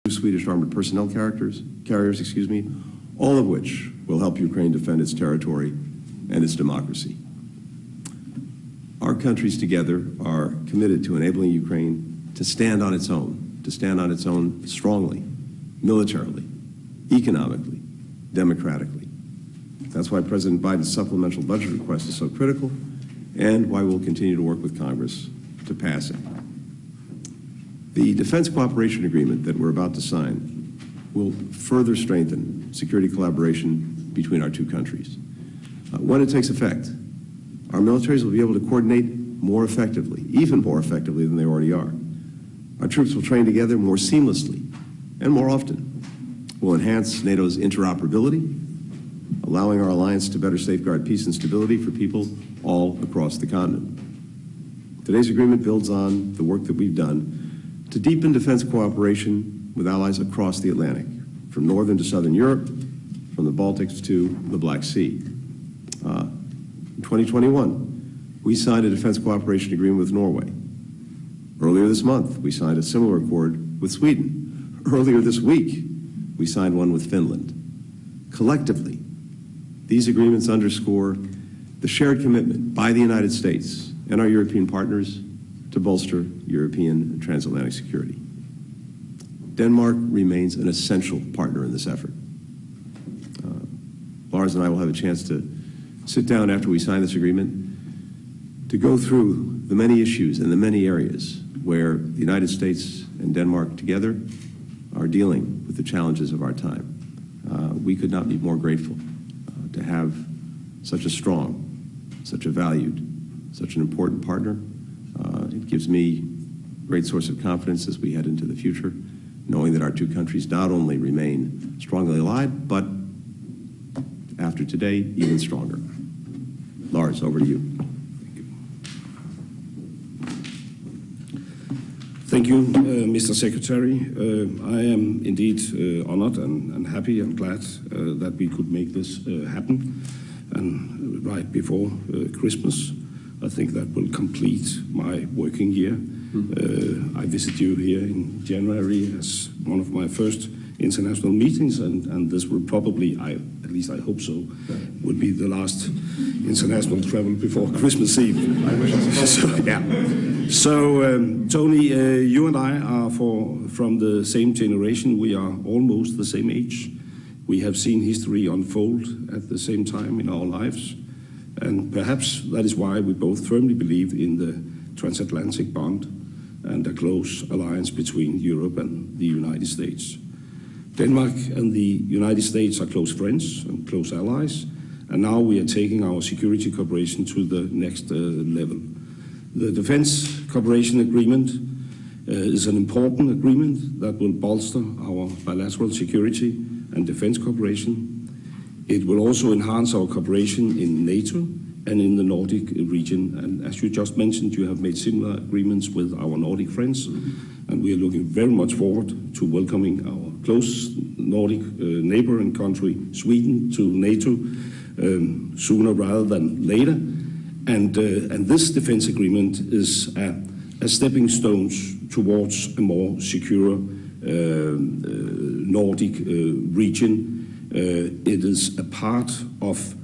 Swedish armored personnel carriers, all of which will help Ukraine defend its territory and its democracy. Our countries together are committed to enabling Ukraine to stand on its own strongly, militarily, economically, democratically. That's why President Biden's supplemental budget request is so critical, and why we'll continue to work with Congress to pass it. The Defense Cooperation Agreement that we're about to sign will further strengthen security collaboration between our two countries. When it takes effect, our militaries will be able to coordinate more effectively, even more effectively than they already are. Our troops will train together more seamlessly and more often. We'll enhance NATO's interoperability, allowing our alliance to better safeguard peace and stability for people all across the continent. Today's agreement builds on the work that we've done to deepen defense cooperation with allies across the Atlantic, from northern to southern Europe, from the Baltics to the Black Sea. In 2021, we signed a defense cooperation agreement with Norway. Earlier this month, we signed a similar accord with Sweden. Earlier this week, we signed one with Finland. Collectively, these agreements underscore the shared commitment by the United States and our European partners to bolster European transatlantic security. Denmark remains an essential partner in this effort. Lars and I will have a chance to sit down after we sign this agreement to go through the many issues and the many areas where the United States and Denmark together are dealing with the challenges of our time. We could not be more grateful to have such a strong, such a valued, such an important partner. It gives me great source of confidence as we head into the future, knowing that our two countries not only remain strongly allied, but after today, even stronger. Lars, over to you. Thank you, Mr. Secretary. I am indeed honored and happy and glad that we could make this happen. And right before Christmas, I think that will complete my working year. I visit you here in January as one of my first international meetings, and this will probably, at least I hope so, would be the last international travel before Christmas Eve. I wish so. So, Tony, you and I are from the same generation. We are almost the same age. We have seen history unfold at the same time in our lives. And perhaps that is why we both firmly believe in the transatlantic bond and a close alliance between Europe and the United States. Denmark and the United States are close friends and close allies, and now we are taking our security cooperation to the next level. The Defense Cooperation Agreement is an important agreement that will bolster our bilateral security and defense cooperation. It will also enhance our cooperation in NATO and in the Nordic region. And as you just mentioned, you have made similar agreements with our Nordic friends, and we are looking very much forward to welcoming our close Nordic neighboring country, Sweden, to NATO sooner rather than later. And this defense agreement is a stepping stone towards a more secure Nordic region. It is a part of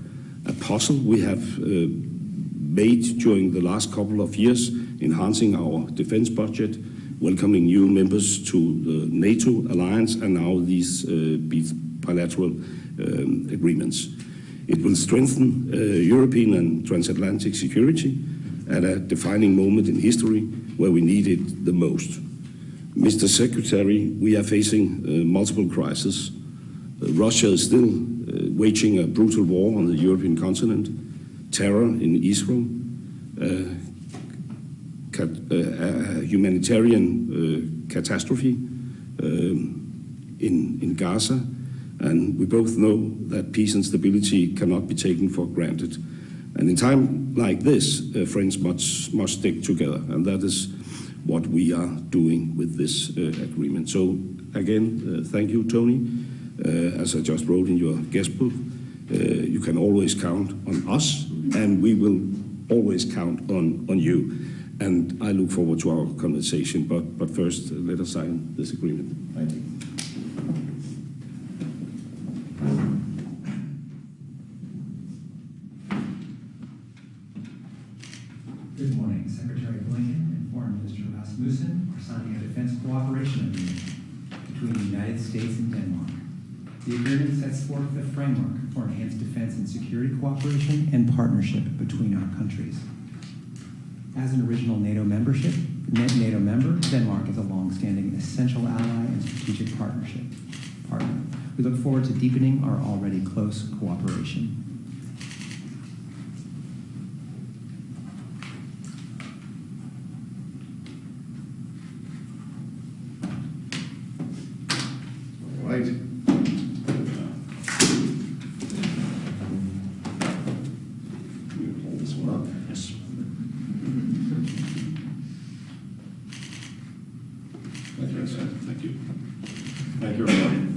a puzzle we have made during the last couple of years, enhancing our defense budget, welcoming new members to the NATO alliance, and now these bilateral agreements. It will strengthen European and transatlantic security at a defining moment in history where we need it the most. Mr. Secretary, we are facing multiple crises. Russia is still waging a brutal war on the European continent, terror in Israel, a humanitarian catastrophe in Gaza, and we both know that peace and stability cannot be taken for granted. And in time like this, friends must stick together, and that is what we are doing with this agreement. So again, thank you, Tony. As I just wrote in your guest book, you can always count on us, and we will always count on you. And I look forward to our conversation, but first, let us sign this agreement. Thank you. between the United States and Denmark. The agreement sets forth the framework for enhanced defense and security cooperation and partnership between our countries. As an original NATO member, Denmark is a long-standing essential ally and strategic partner. We look forward to deepening our already close cooperation. Right. Hold this one up. Yes. Thank you, sir. Thank you. Thank you, everybody.